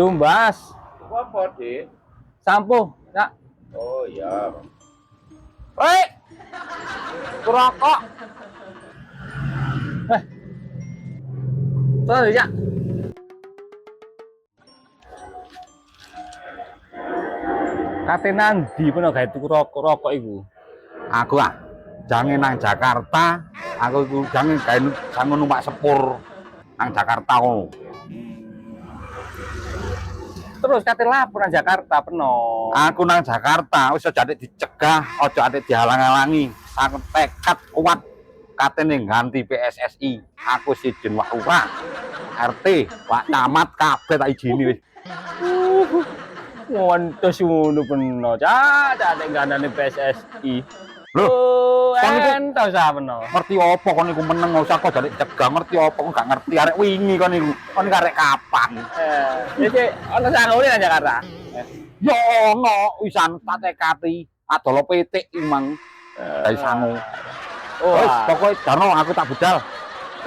Tumbas, Apa, Dik? sampo, nak. Oh iya. Woi, rokok. Terus ya. Kate nandi pun gawe tuku rokok iku. Aku jange nang Jakarta, aku iku jange gawe jange numpak sepur nang Jakarta ngono. Terus kate lapor nang Jakarta peno. Aku nang Jakarta wis aja dicegah, aja ate dihalang-halangi. Aku tekad kuat katene ganti PSSI. Aku sijin Wak Lurah, RT, Pak Camat kabeh tak ijini wis. Ngontos ngono peno. Cak nek gandane PSSI. Loh, kon iku entah usah peno. ngerti apa kon niku meneng usah kok jare dicegah, ngerti apa kok gak ngerti arek wingi kon niku. Kon arek kapan? Jadi ono sangone nang Jakarta. Ya ono wisan tak tekati adol petik imang dari sangu. Wis Wah, pokoke jarno aku tak budal.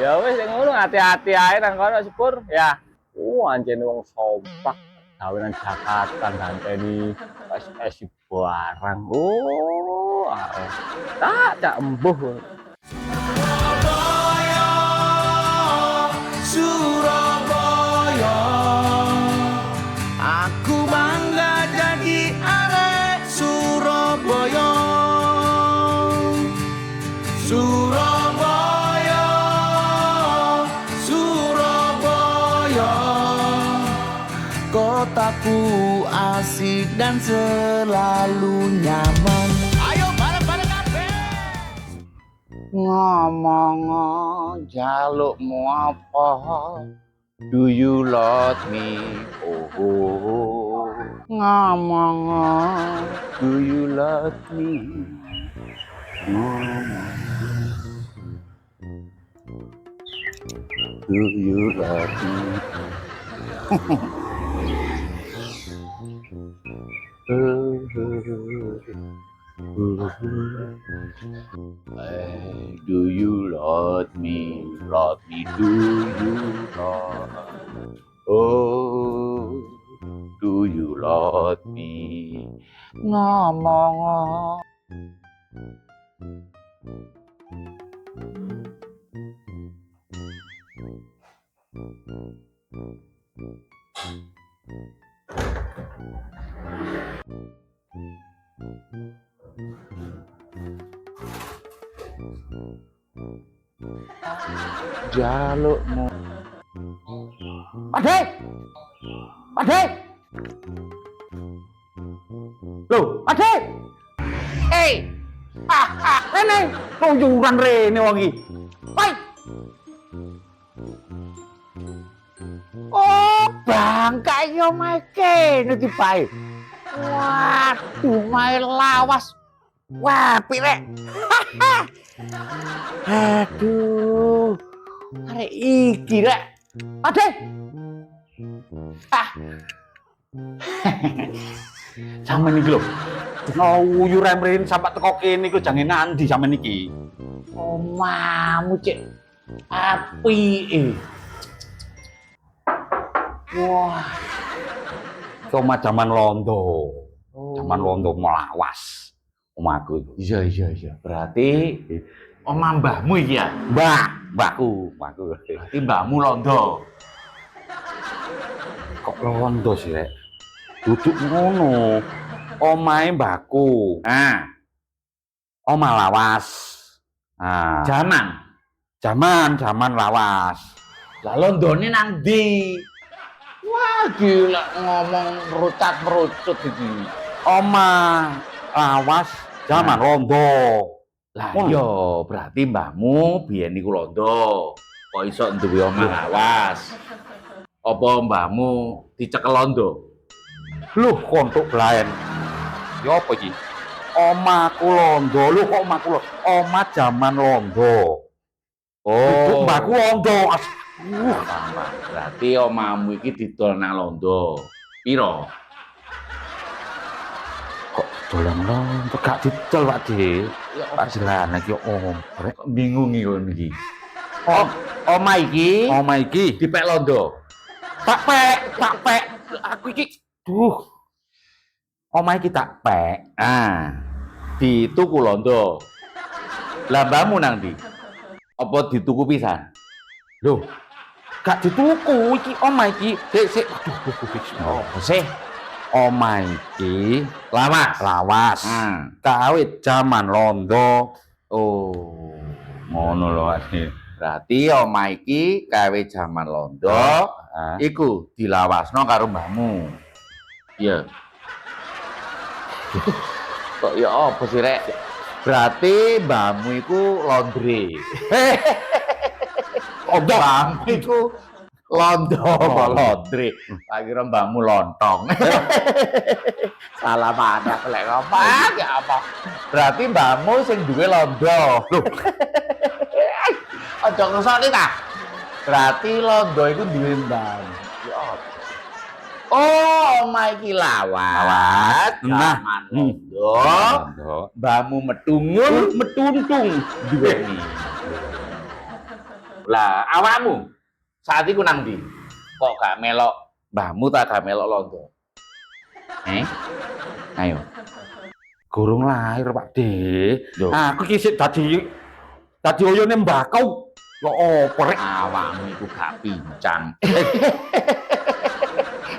ya wis nek ngono hati-hati ae nang kono sepur ya. Anjen wong sompak gawe nang Jakarta ganteni PSSI barang. Tak embuh. Surabaya, aku bangga jadi arek Surabaya. Surabaya, Surabaya, kotaku asik dan selalu nyaman. Ayo bareng-bareng kabeh. Ngomong jalukmu apa? Do you love me? Oh. Ngomong do you love me? Do you love me? Do you love me? Love me, do you love? Oh, do you love me? Ngomong. Jalukmu. Pade! Pade! Loh, Pade! Rene, keluyuran rene wong iki. Woi. Oh, bangka iki omahe kene iki bae. Waduh, main lawas. Wah, pirek. Aduh. Arek iki rek. Ade. Sampeyan iki lho. Nguyur mrene sampe teko kene iku jange nandi sampeyan iki. Omamu cek apike. Wah. Oma zaman londo. Zaman londo melawas. Omaku. Iya. Berarti omah mbahmu iki ya? Mbahku. Berarti mbahmu londo. Kok londo sih, Rek? Duduk ngono. Omahe mbahku. Omah lawas. Zaman lawas. Lah londone nang ndi? Wah, gila ngomong merucut iki. Omah lawas zaman londo. Lah iya, berarti mbahmu biyen niku londo. Kok iso duwe omah lawas? Apa mbahmu dicekel londo? Loh, kontuk blaen. Ya apa iki? Omahku londo. Loh kok omahku londo? Omah zaman londo. Oh, Mbahku londo. paham. Berarti omahmu iki didol nang londo. Piro? Kok dolan londo gak didol, Pak De. Pak Jelana iki om. Rek Bingung iki. omah iki Dipek londo. tak pek aku iki omahe iki tak pek. Di tuku londo. Lah mbahmu nang ndi? Apa dituku pisan? Loh, gak dituku iki omah iki. Sik. Aduh, Apa sih? omah iki Lawas. lawas. Kawit zaman londo. Oh, Ngono lho, Ade. berarti omah iki kawe jaman londo, Ah. iku dilawasno karo mbahmu. Iya. Kok ya apa sih, Rek? Berarti mbahmu iku laundry. Mbahmu iku londo apa laundry? Tak kira mbahmu lontong. Salah mana aku lek ngomong ya apa? Berarti mbahmu sing duwe londo. Loh. Aja ngesoni ta. Berarti londo iku duwe mbahmu. Ya apa? Oh, omah iki lawas. Nah. Jaman londo. Londo. Mbahmu metungul, metuntung duweni. Lah, awakmu saat iku nang ndi? Kok gak melok mbahmu tak gak melok londo? Ayo. Gurung lahir, Pak De. Loh. Aku iki sik dadi oyone mbakau. Ya opo rek? Awakmu iku gak pincang.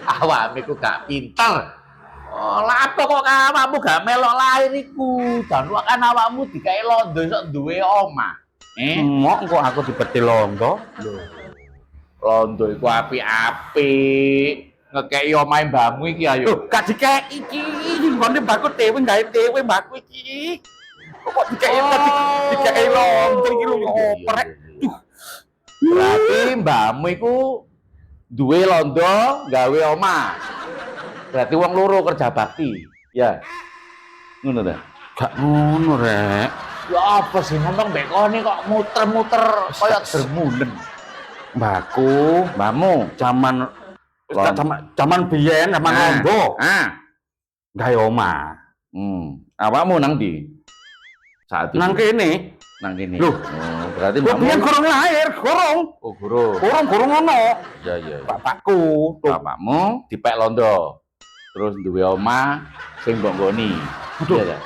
Awakmu iku gak pinter. Oh, lah apa kok awakmu gak melok lahir iku? Dan kan awakmu dikai londo sok duwe omah. Mok kok aku dibeti londo. Londo iku apik-apik. Ngekeki omahe mbahmu iki ayo. Loh, gak dikek iki. Ngene mbakku dewe gawe dewe mbakku iki. Kok dikek londo iki lho ya opo rek? Berarti mbahmu iku duwe londo gawe omah. Berarti wong loro kerja bakti. Ya. Ngono ta? Gak ngono rek. Ya apa sih ngomong mbek kene kok muter-muter kaya dermulen. Mbakku, Mbahmu zaman zaman biyen zaman londo gawe omah. Awakmu nang ndi? Saat itu. Nang kene. Nang kene. Loh. Oh, berarti Kok biyen gurung lahir, gurung. Oh, guru. Gurung ono. Iya, iya. Bapakku, Bapakmu dipek londo. Terus duwe omah sing mbok nggoni. Aduh. Iya ta?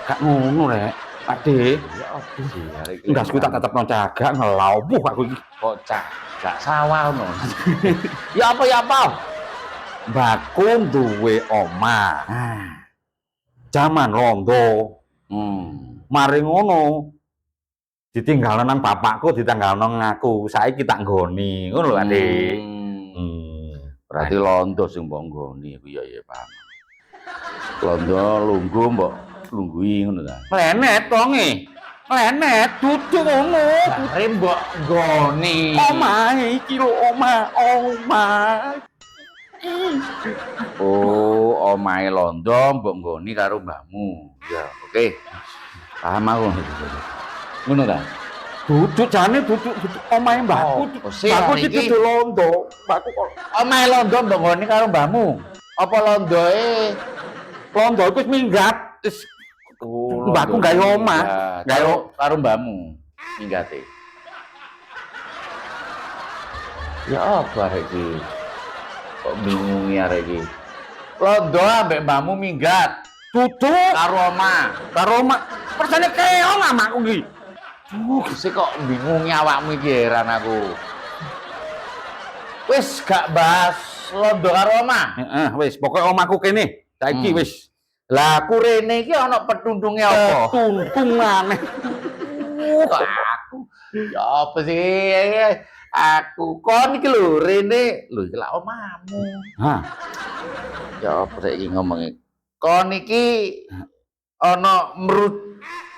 gak ngono rek. Pak De, Ya apa sih arek iki? ndas ku tak tetep nang cagak ngelawuh aku iki. Kok gak sawah no. Ya apa ya apa? Mbakku duwe omah. Zaman londo. Mari ngono. Ditinggal nang bapakku, ditinggal nang aku. Saiki tak nggoni. Ngono lho, Adik. Berarti londo sing mbok nggoni iku ya paham. Londo lungguh mbok lunggui ngono ta. Klenet tonge. Klenet dudu ngono. Are mbok nggoni. Omah iki lho, omah. Oh, omahe londo mbok nggoni karo mbahmu. Ya, oke. Paham aku. Ngono ta? Duduk jane duduk omahe mbakku. Oh, sih, Mbakku iki iki. dudu londo. Mbakku kok Omahe londo mbok nggoni karo mbahmu. Apa londoe londo iku wis minggat. Wis mbakku gawe omah. Karo mbahmu minggate. Ya apa arek iki? Kok bingungi arek iki? Londo ambek mbahmu minggat Duduk karo omah. karo omah. Persane keong amakku iki. Sik kok bingungi awakmu iki heran aku. Wis gak bahas londo karo omah. Heeh, wis pokoke omahku kene. Saiki wis Lah aku rene iki ana petundunge apa? tuntung maneh. Kok aku ya apa sih? Aku kon iki lho rene lho iki lak omahmu. Hah, Ya apa sih iki ngomongnya? Kon iki ana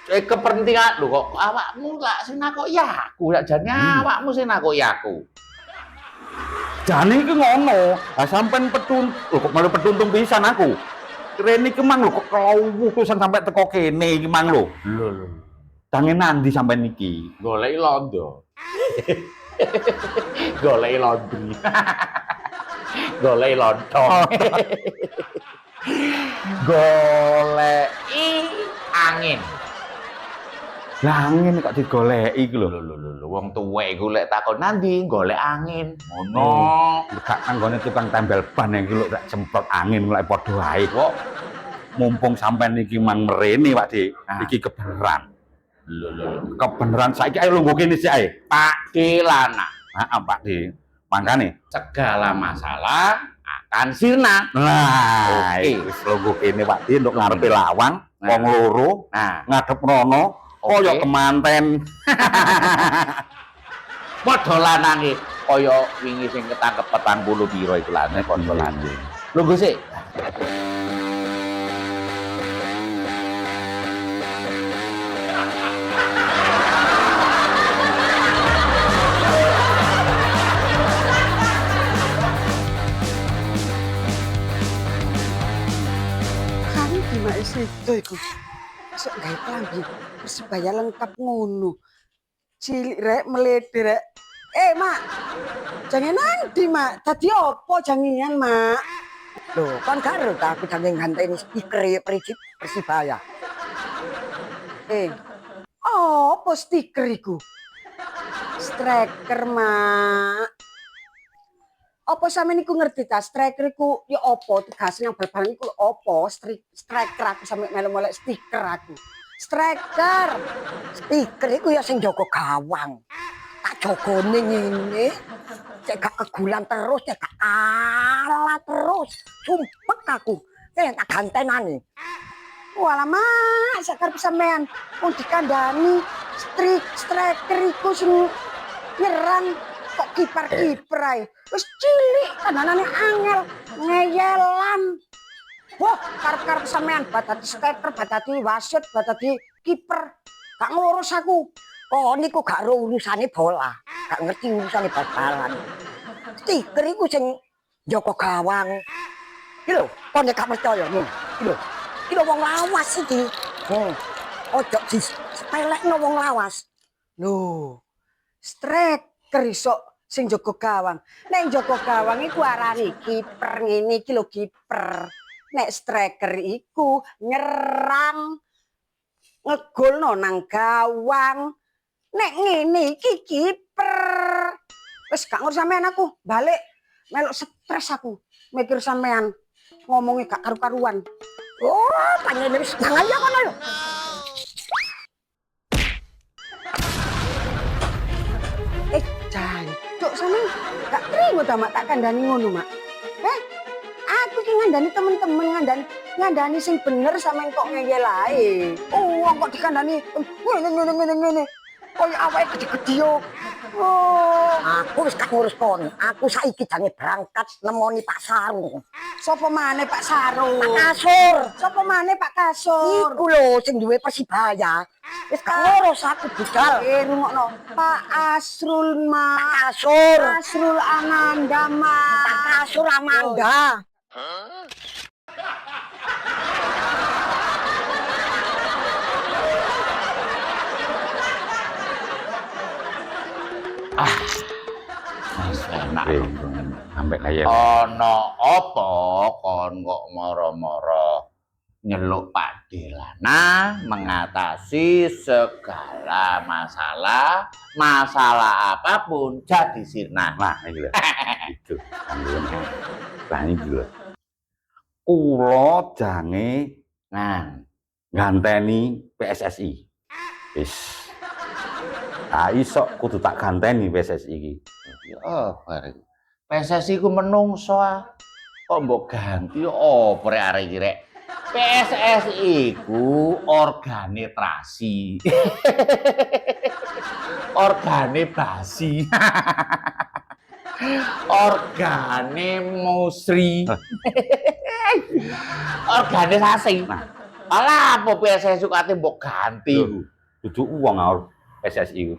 kepentingan lho kok awakmu lak sing nakoki aku, lak jane awakmu sing nakoki aku. jane iki ngono. Lah sampean lho kok malu petuntung pisan aku. Rene iki mang lho kok kelawuh pisan sampe teko kene iki mang lho. Lho. Tange nandi sampean iki? Goleki londo. Goleki laundry. Goleki lontong. Goleki angin. Lah angin kok digoleki iku lho. Lho wong tuwek iku lek takon nandi golek angin. Ngono. Gak anggone tukang tempel ban iki lho tak semprot angin mulai padha ae kok. Mumpung sampean iki mang mrene Pak Dik, iki kebeneran. Lho. Kebeneran saiki ayo lungguh kene sik ae. Pak Delana, Heeh Pak Dik. Mangkane segala masalah akan sirna. nah, Oke. wis lungguh kene Pak Dik nduk ngarepe lawang, Nah. wong loro Nah, ngadep rono kaya Oke. kemanten. padha lanange kaya wingi sing ketangkep 40 pira iku lanang padha lanang. Lungguh sik. Kali gimana sih itu iku? Sok gawe klambi Persibaya lengkap ngono. Cilik rek melede rek. Mak. Jangan nanti, Mak. Tadi opo jangian, Mak? Loh, kan karo ta aku jangan nganteni stiker ya Persibaya. Opo stiker iku? Striker, Mak. Apa sampeyan iku ngerti ta striker iku ya apa tugasnya bal-balan iku apa striker aku sampe melu-melek stiker aku. Striker. Stiker iku ya sing jaga gawang. Tak jogone ngene. Cek gak kegulan terus, cek gak kalah terus. Sumpek aku. Tak gantenani. Walamak, sakar sampean pun dikandani striker iku sing nyerang kok kiper-kiper ae. Wis cilik kandhanane angel, ngeyelan. Wah, karep-karep sampean badati striker, badati wasit, badati kiper. Gak ngurus aku. Oh, niku gak ro urusane bola. Gak ngerti urusane bal-balan. Stiker iku sing njaga gawang. Iki lho, kon gak percaya nih. Iki lho. Iki lho wong lawas iki. Ojo disepelekno wong lawas. Lho. Striker iso sing jaga gawang. Nek jaga gawang iku arane kiper ngene iki lho kiper. Nek striker iku nyerang ngegolno nang gawang. Nek ngene iki kiper. Wis gak ngur sampean aku, balik melok stres aku. Mikir sampean ngomongnya gak karu-karuan. Oh, panjenengan wis nang ayo kono yo. Jancuk sampean gak trimo ta Mak tak kandhani ngono Mak. Aku ki ngandani temen-temen ngandani sing bener sampean kok ngeyel ae. Wong kok dikandani ngene. Koyo awake gede-gede yo. Oh, aku wis gak ngurus kon. Aku saiki jange berangkat nemoni Pak Sarung. Sopo maneh Pak Sarung? Pak Kasur. Sopo maneh Pak Kasur? Iku lho sing duwe Persibaya. Wis gak ngurus aku budal. Rungokno. Pak Asrul, Mak. Pak Kasur. Asrul Ananda, Mak. Pak Kasur Amanda. Wis enak. Sampai kaya Ana apa kon kok mara-mara nyeluk Pak Delana mengatasi segala masalah apapun jadi sirna. nah iki lho. Itu kanggone. Lah iki lho. Kula jange Nah, nganteni PSSI. Wis. Ah iso kudu tak ganteni PSSI iki. oh bareng. PSSI ku menungso kok mbok ganti opo rek arek iki rek. PSSI ku organisasi. Organe basi. Organe musri. Organisasi. Nah. Alah apa PSSI sukate mbok ganti ku. Dudu uang PSSI ku.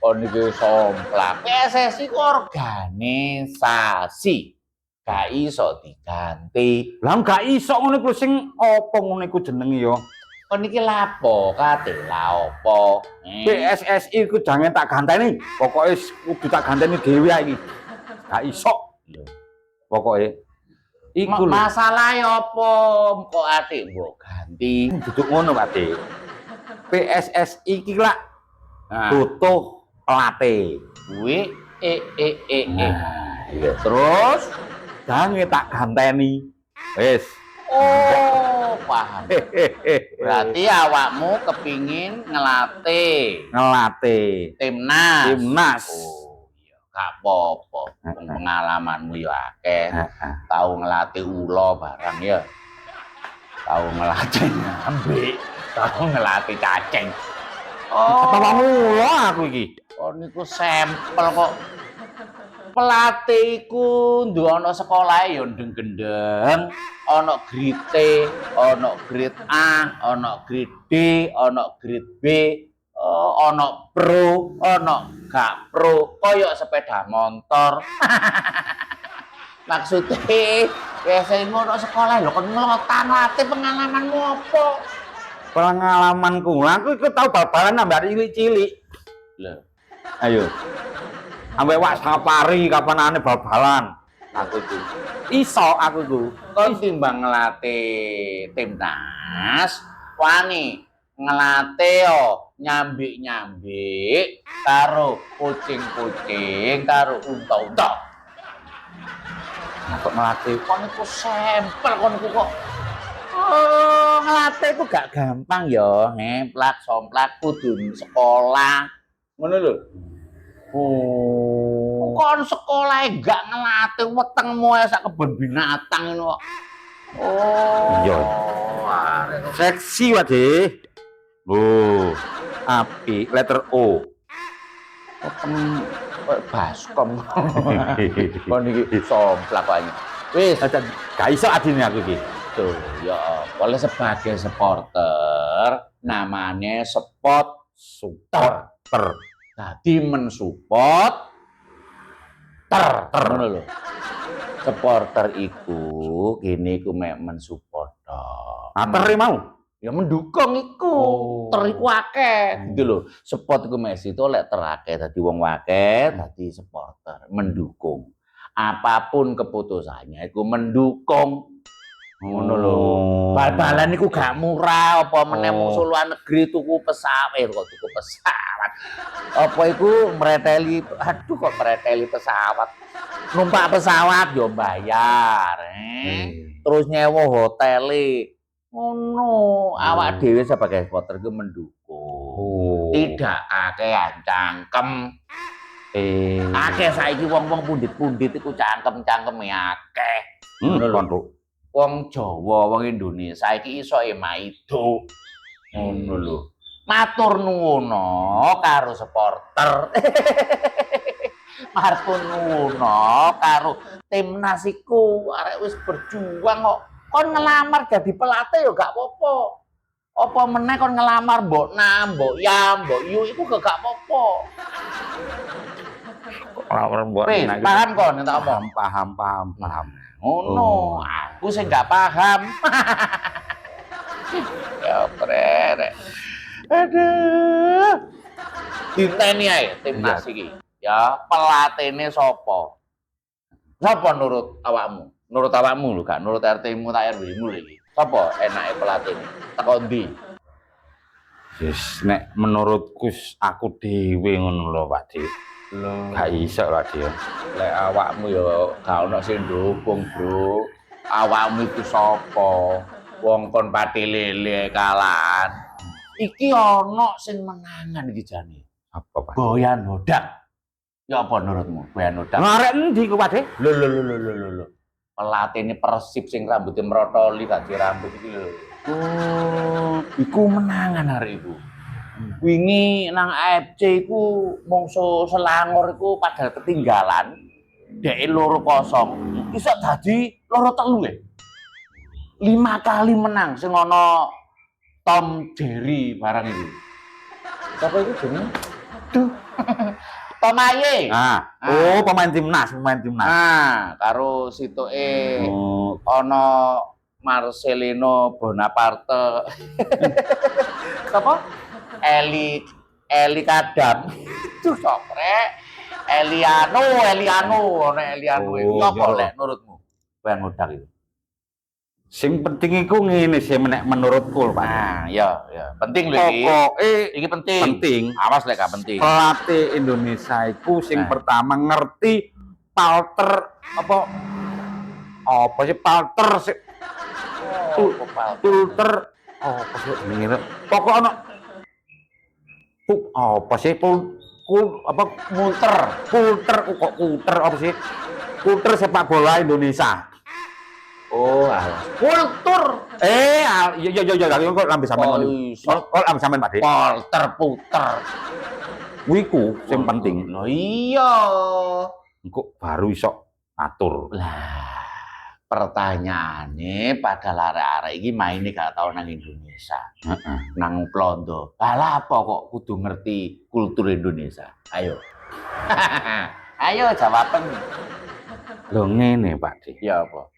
Kok niki somplak. PSSI ku organisasi. Gak iso diganti. Lah gak iso ngono iku sing apa ngono iku jenenge ya. Kon niki lapo kate la opo? PSSI ku jangan tak ganteni. Pokoke kudu tak ganteni dhewe iki. Gak iso. Pokoke iku lho. Masalahe opo kok ate mbok ganti? Duduk ngono Pak Dik. PSSI ki lak Nah, butuh pelatih. kuwi Nah, iya. Terus Jange tak ganteni. Wis. oh, paham. Berarti awakmu kepingin ngelatih Ngelatih timnas. timnas. Oh, iya, gak apa-apa. Pengalamanmu ya akeh. Heeh. Tahu ngelatih ulo barang ya. Tahu ngelatih nyambi, tahu ngelatih cacing. Apa Oh, mulo aku iki? oh niku sampel kok. Pelatih iku nduwe ana sekolah ya ndeng-gendeng, ana grade, ana grade A, ana grade D, ana grade B, ana pro, ana gak pro, kaya sepeda motor. Maksudnya, biasanya ngono sekolah lho kon ngelotan latih pengalamanmu apa? Pengalamanku, aku iku tau bal-balan nambah cilik-cilik. Lho, Ayo. Ambek wak safari kapanane bal-balan. Aku iku. Iso aku iku. kon timbang ngelatih timnas, wani ngelatih yo nyambik-nyambik karo kucing-kucing karo unta-unta. Kok melatih Kon iku sampel kon iku kok. Oh, ngelatih iku gak gampang yo, ngeplak somplak kudu sekolah. Ngono lho. oh. Kon sekolah gak ngelatih wetengmu ya sak kebun binatang ngono kok. Oh. Iya. arek. Seksi wae. Oh. Api letter O. Baskom. Kon iki somplak wae. Wis, Gak iso adine aku iki. tuh ya oleh sebagai supporter namanya support Supporter. jadi mensupport ngono lho. Supporter iku kene iku mek mensupport tok. Ater mau. Ya mendukung iku. Oh. Teriku akeh gitu lho. Support iku Messi itu lek terake dadi wong akeh dadi supporter, mendukung. Apapun keputusannya iku mendukung. Ngono lho. Bal-balan iku gak murah apa meneh mung luar negeri tuku pesawat kok tuku pesawat. Apa iku mreteli aduh kok mreteli pesawat. Numpak pesawat yo bayar, terus nyewa hotele. Ngono, awak dhewe sebagai supporter iku mendukung. Oh. Tidak akehan cangkem. Akeh saiki wong-wong pundit-pundit iku cangkem-cangkeme akeh. Ngono lho. Kontrol. Wong Jawa, wong Indonesia iki iso maido. Ngono lho. Matur nuwun karo supporter. Matur nuwun karo timnas iku arek wis berjuang kok. Kon ngelamar jadi pelatih yo gak apa-apa. Apa meneh kon ngelamar mbok Nam, mbok Yam, mbok Yu iku gak apa-apa. Orang buat Wis, paham kon nek tak omong. paham. Ngono, aku sing gak paham. Ya prerek. Aduh. Diteni ae timnas iki. Ya, pelatihne sapa? Sapa nurut awakmu? Nurut awakmu lho, gak nurut RT-mu tak RW-mu lho iki. Sapa enake pelatihne? Teko ndi? Wis nek menurutku aku dhewe ngono lho, Pak Dik. Lho, Gak iso, Pak Dik. lek awakmu ya gak ono sing ndukung, Bro. Awakmu iku sapa? Wong kon pati lele kalan. Iki ono sing menangan iki jane. Apa, Pak? Boyan Hodak. Ya apa menurutmu? Boyan Hodak. Ngarek endi ku, Pak Dik? Lho. Pelatihne Persib sing rambutnya merotoli ganti rambut iki lho. Oh, iku menangan hari iku. Wingi nang AFC iku mungsuh Selangor iku padahal ketinggalan. Dek 2-0. Iso dadi 2-3 ya. 5 kali menang sing ana Tom Jerry barang itu. Siapa itu jenenge? Duh. Tom Aye. Pemain timnas. Nah, karo situke Oh, ana Marcelino Bonaparte. Sapa? Eli Kadam. Itu soprek. Eliano, ana Eliano. Oh, Apa iya. lek menurutmu? Boyan Hodak itu. Sing penting iku ngene sih menek menurutku, Pak. Nah, ya, penting lho iki. Pokoke Iki penting. penting. Awas lek gak penting. Pelatih Indonesia iku sing Nah. pertama ngerti palter apa sih palter sih filter apa sih jenenge pokok ana apa sih apa kultur kok kultur apa sih kultur sepak bola Indonesia. Oh, alas. Kultur. Iya kok lambe sampean kok lambe sampean Pak De. Polter puter. Wiku sing penting. Loh iya. Engko baru iso atur. Lah, pertanyaannya pada arek-arek iki maine gak tau nang Indonesia. Heeh. Nang Plondo. Lah apa kok kudu ngerti kultur Indonesia? Ayo. Ayo jawaban. Lho ngene Pak De. Ya apa?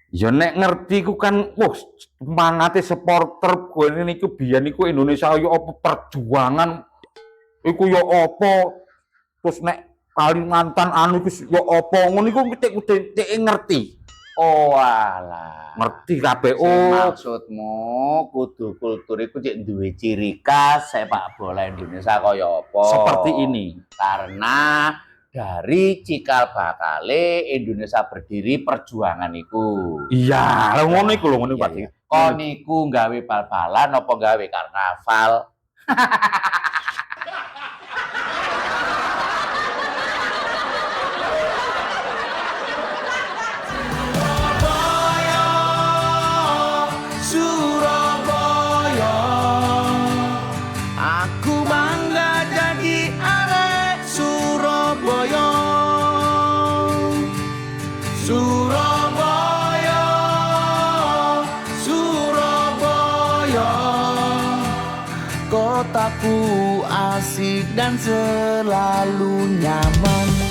Ya nek ngerti ku kan wah semangate supporter gue niku biyen niku Indonesia yo apa perjuangan iku yo apa terus nek Kalimantan anu iku yo apa ngono iku cek ngerti. Oh alah. Ngerti kabeh. Sing Oh, maksudmu kudu kultur iku cek duwe ciri khas sepak bola Indonesia kaya apa? seperti ini. Karena dari cikal bakale Indonesia berdiri perjuangan iku. Iya, lha ngono iku lho ngono Iya, Pak. iya. Kon iku gawe bal-balan apa gawe karnaval? Surabaya, aku bangga jadi arek Surabaya. Surabaya, Surabaya, kotaku asik dan selalu nyaman.